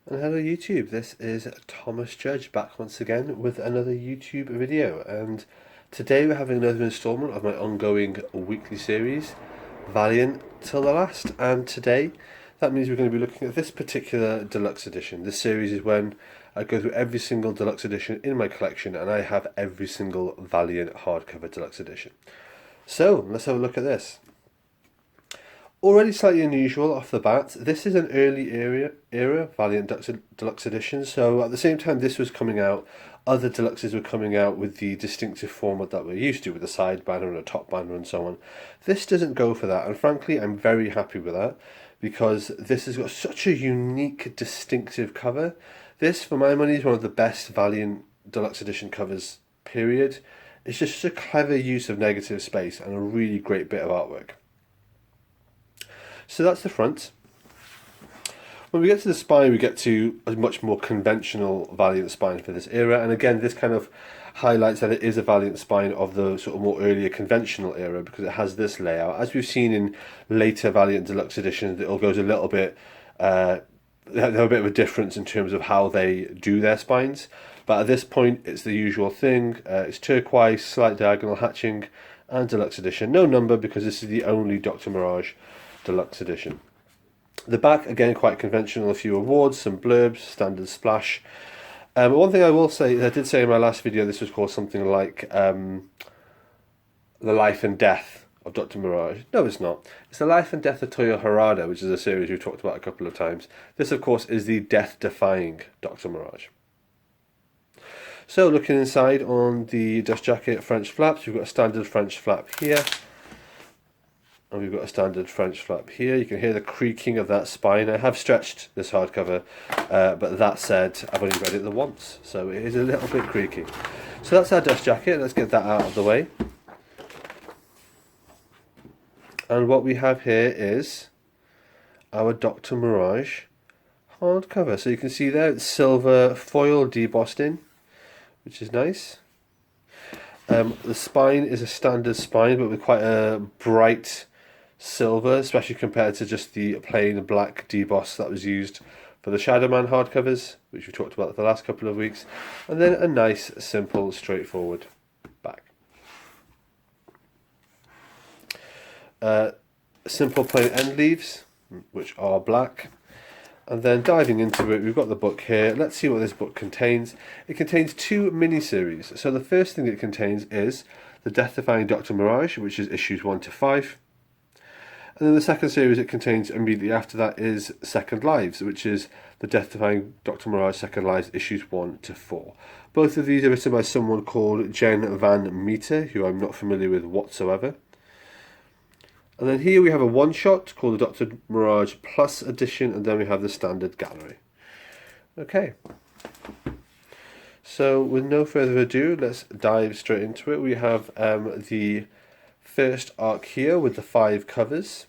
And hello YouTube, this is Thomas Judge back once again with another YouTube video, and today we're having another installment of my ongoing weekly series, Valiant till the last, and today that means we're going to be looking at this particular deluxe edition. This series is when I go through every single deluxe edition in my collection and I have every single Valiant hardcover deluxe edition. So let's have a look at this. Already slightly unusual off the bat, this is an early era Valiant Deluxe Edition, so at the same time this was coming out, other deluxes were coming out with the distinctive format that we're used to, with a side banner and a top banner and so on. This doesn't go for that, and frankly I'm very happy with that, because this has got such a unique, distinctive cover. This, for my money, is one of the best Valiant Deluxe Edition covers, period. It's just such a clever use of negative space and a really great bit of artwork. So that's the front. When we get to the spine, we get to a much more conventional Valiant spine for this era, and again this kind of highlights that it is a Valiant spine of the sort of more earlier conventional era, because it has this layout. As we've seen in later Valiant Deluxe editions, it all goes a little bit a bit of a difference in terms of how they do their spines, but at this point it's the usual thing. It's turquoise, slight diagonal hatching, and deluxe edition. No number, because this is the only Dr. Mirage Deluxe Edition. The back, again, quite conventional, a few awards, some blurbs, standard splash. One thing I will say, I did say in my last video, this was called something like The Life and Death of Dr. Mirage. No, it's not. It's The Life and Death of Toyo Harada, which is a series we've talked about a couple of times. This, of course, is the Death-Defying Dr. Mirage. So, looking inside on the dust jacket French flaps, we've got a standard French flap here. And we've got a standard French flap here. You can hear the creaking of that spine. I have stretched this hardcover, but that said, I've only read it the once, so it is a little bit creaky. So that's our dust jacket. Let's get that out of the way. And what we have here is our Dr. Mirage hardcover. So you can see there, it's silver foil debossed in, which is nice. The spine is a standard spine, but with quite a bright silver, especially compared to just the plain black deboss that was used for the Shadow Man hardcovers, which we talked about for the last couple of weeks, and then a nice, simple, straightforward back. Simple plain end leaves, which are black. And then diving into it, we've got the book here. Let's see what this book contains. It contains two mini-series. So the first thing it contains is the Death-Defying Dr. Mirage, which is issues 1 to 5. And then the second series it contains immediately after that is Second Lives, which is the Death-Defying Dr. Mirage Second Lives issues 1 to 4. Both of these are written by someone called Jen Van Meter, who I'm not familiar with whatsoever. And then here we have a one-shot called the Dr. Mirage Plus Edition, and then we have the standard gallery. Okay. So with no further ado, let's dive straight into it. We have the first arc here with the 5 covers.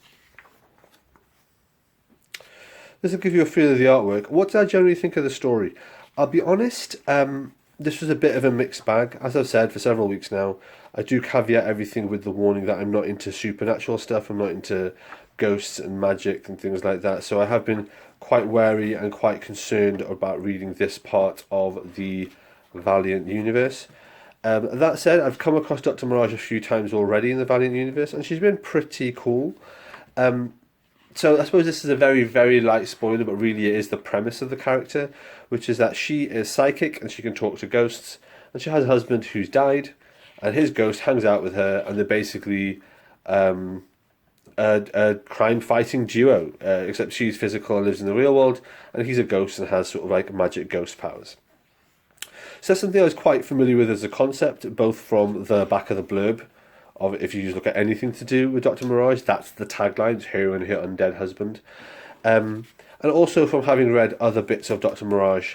This will give you a feel of the artwork. What did I generally think of the story? I'll be honest, this was a bit of a mixed bag. As I've said for several weeks now, I do caveat everything with the warning that I'm not into supernatural stuff, I'm not into ghosts and magic and things like that, so I have been quite wary and quite concerned about reading this part of the Valiant universe. That said, I've come across Dr. Mirage a few times already in the Valiant universe, and she's been pretty cool. So I suppose this is a very, very light spoiler, but really it is the premise of the character, which is that she is psychic and she can talk to ghosts, and she has a husband who's died, and his ghost hangs out with her, and they're basically a crime-fighting duo, except she's physical and lives in the real world, and he's a ghost and has sort of like magic ghost powers. So that's something I was quite familiar with as a concept, both from the back of the blurb, of if you just look at anything to do with Dr. Mirage, that's the tagline, it's her and her undead husband. And also from having read other bits of Dr. Mirage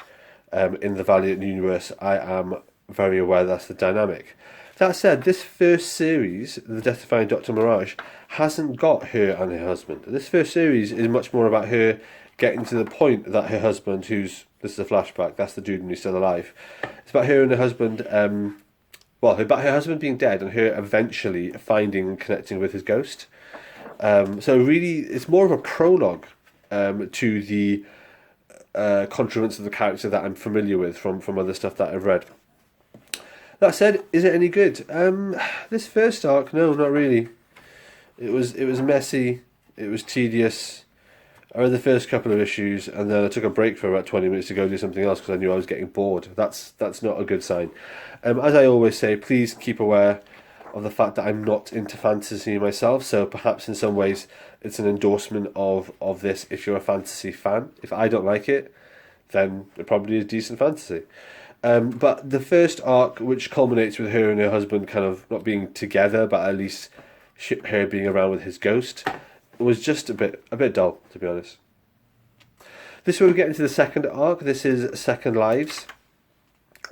in the Valiant universe, I am very aware that's the dynamic. That said, this first series, the Death-Defying Dr. Mirage, hasn't got her and her husband. This first series is much more about her getting to the point that her husband, this is a flashback, that's the dude and he's still alive. It's about her and her husband, about her husband being dead and her eventually finding and connecting with his ghost. So really, it's more of a prologue to the contrivance of the character that I'm familiar with from other stuff that I've read. That said, is it any good? This first arc, no, not really. It was messy. It was tedious. I read the first couple of issues, and then I took a break for about 20 minutes to go do something else because I knew I was getting bored. That's not a good sign. As I always say, please keep aware of the fact that I'm not into fantasy myself. So perhaps in some ways it's an endorsement of this. If you're a fantasy fan, if I don't like it, then it probably is decent fantasy. But the first arc, which culminates with her and her husband kind of not being together, but at least her being around with his ghost, was just a bit dull, to be honest. This is where we get into the second arc. This is Second Lives,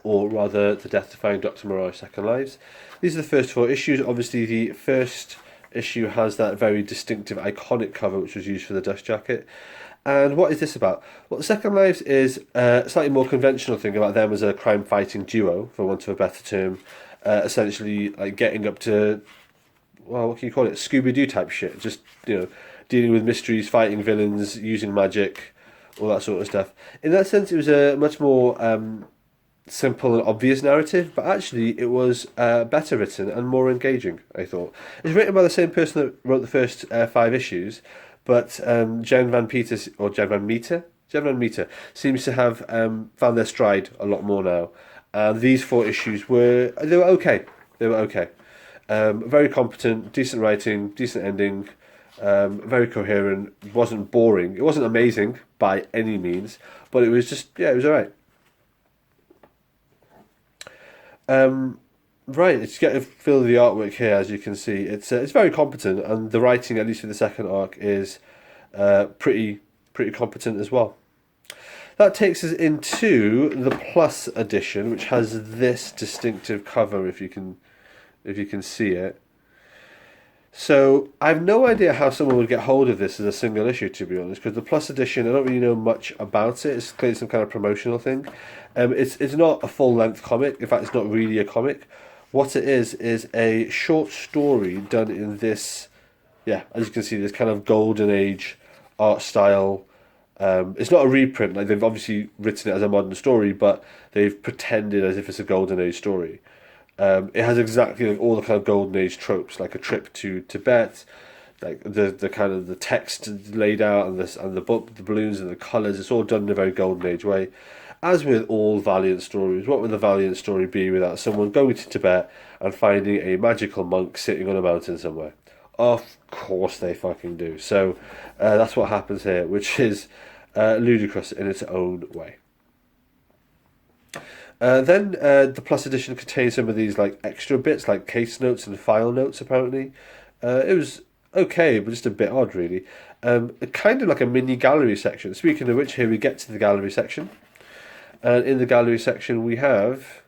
or rather, the Death-Defying Dr. Mirage Second Lives. These are the first 4 issues. Obviously, the first issue has that very distinctive, iconic cover, which was used for the dust jacket. And what is this about? Well, the Second Lives is a slightly more conventional thing about them as a crime-fighting duo, for want of a better term. Essentially, like getting up to, well, what can you call it? Scooby-Doo type shit. Just, dealing with mysteries, fighting villains, using magic, all that sort of stuff. In that sense, it was a much more simple and obvious narrative, but actually it was better written and more engaging, I thought. It's written by the same person that wrote the first 5 issues, but Jen Van Meter seems to have found their stride a lot more now. And these 4 issues were okay. They were okay. Very competent, decent writing, decent ending, very coherent. It wasn't boring. It wasn't amazing by any means, but it was just, it was alright. Right, it's get a feel of the artwork here, as you can see. It's very competent, and the writing, at least for the second arc, is pretty competent as well. That takes us into the Plus edition, which has this distinctive cover, if you can see it. So I have no idea how someone would get hold of this as a single issue, to be honest, because the Plus edition, I don't really know much about it. It's clearly some kind of promotional thing. It's not a full-length comic. In fact, it's not really a comic. What it is a short story done in this, as you can see, this kind of golden age art style. It's not a reprint. Like, they've obviously written it as a modern story, but they've pretended as if it's a golden age story. It has exactly like all the kind of golden age tropes, like a trip to Tibet, like the kind of the text laid out and the balloons and the colours. It's all done in a very golden age way. As with all Valiant stories, what would the Valiant story be without someone going to Tibet and finding a magical monk sitting on a mountain somewhere? Of course they fucking do. So that's what happens here, which is ludicrous in its own way. Then the Plus edition contains some of these like extra bits, like case notes and file notes. Apparently, it was okay, but just a bit odd, really. Kind of like a mini gallery section. Speaking of which, here we get to the gallery section, and in the gallery section we have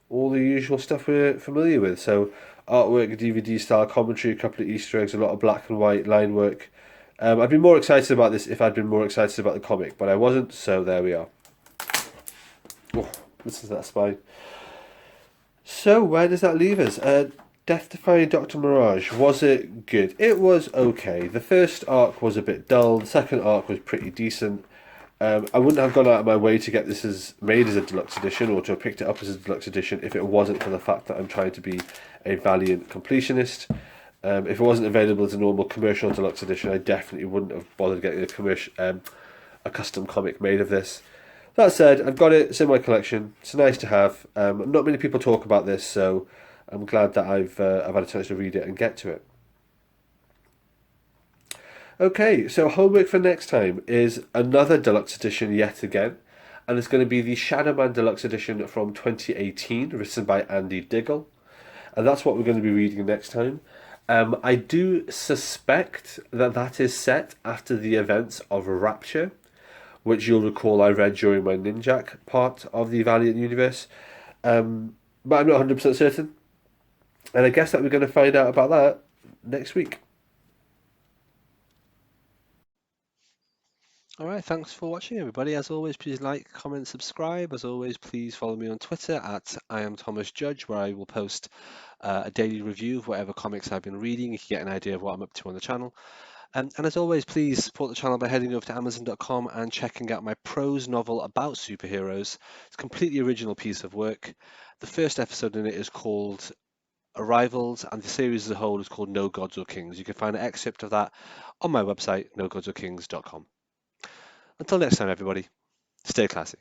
all the usual stuff we're familiar with. So artwork, DVD style commentary, a couple of Easter eggs, a lot of black and white line work. I'd be more excited about this if I'd been more excited about the comic, but I wasn't. So there we are. Oh. This is that spine. So, where does that leave us? Death-Defying Dr. Mirage. Was it good? It was okay. The first arc was a bit dull. The second arc was pretty decent. I wouldn't have gone out of my way to get this made as a deluxe edition, or to have picked it up as a deluxe edition, if it wasn't for the fact that I'm trying to be a Valiant completionist. If it wasn't available as a normal commercial deluxe edition, I definitely wouldn't have bothered getting a custom comic made of this. That said, I've got it. It's in my collection. It's nice to have. Not many people talk about this, so I'm glad that I've had a chance to read it and get to it. Okay, so homework for next time is another deluxe edition yet again, and it's going to be the Shadowman Deluxe Edition from 2018, written by Andy Diggle, and that's what we're going to be reading next time. I do suspect that is set after the events of Rapture, which you'll recall I read during my Ninjak part of the Valiant universe. But I'm not 100% certain. And I guess that we're going to find out about that next week. Alright, thanks for watching everybody. As always, please like, comment, subscribe. As always, please follow me on Twitter at I am Thomas Judge, where I will post a daily review of whatever comics I've been reading. You can get an idea of what I'm up to on the channel. And as always, please support the channel by heading over to Amazon.com and checking out my prose novel about superheroes. It's a completely original piece of work. The first episode in it is called Arrivals, and the series as a whole is called No Gods or Kings. You can find an excerpt of that on my website, nogodsorkings.com. Until next time, everybody, stay classy.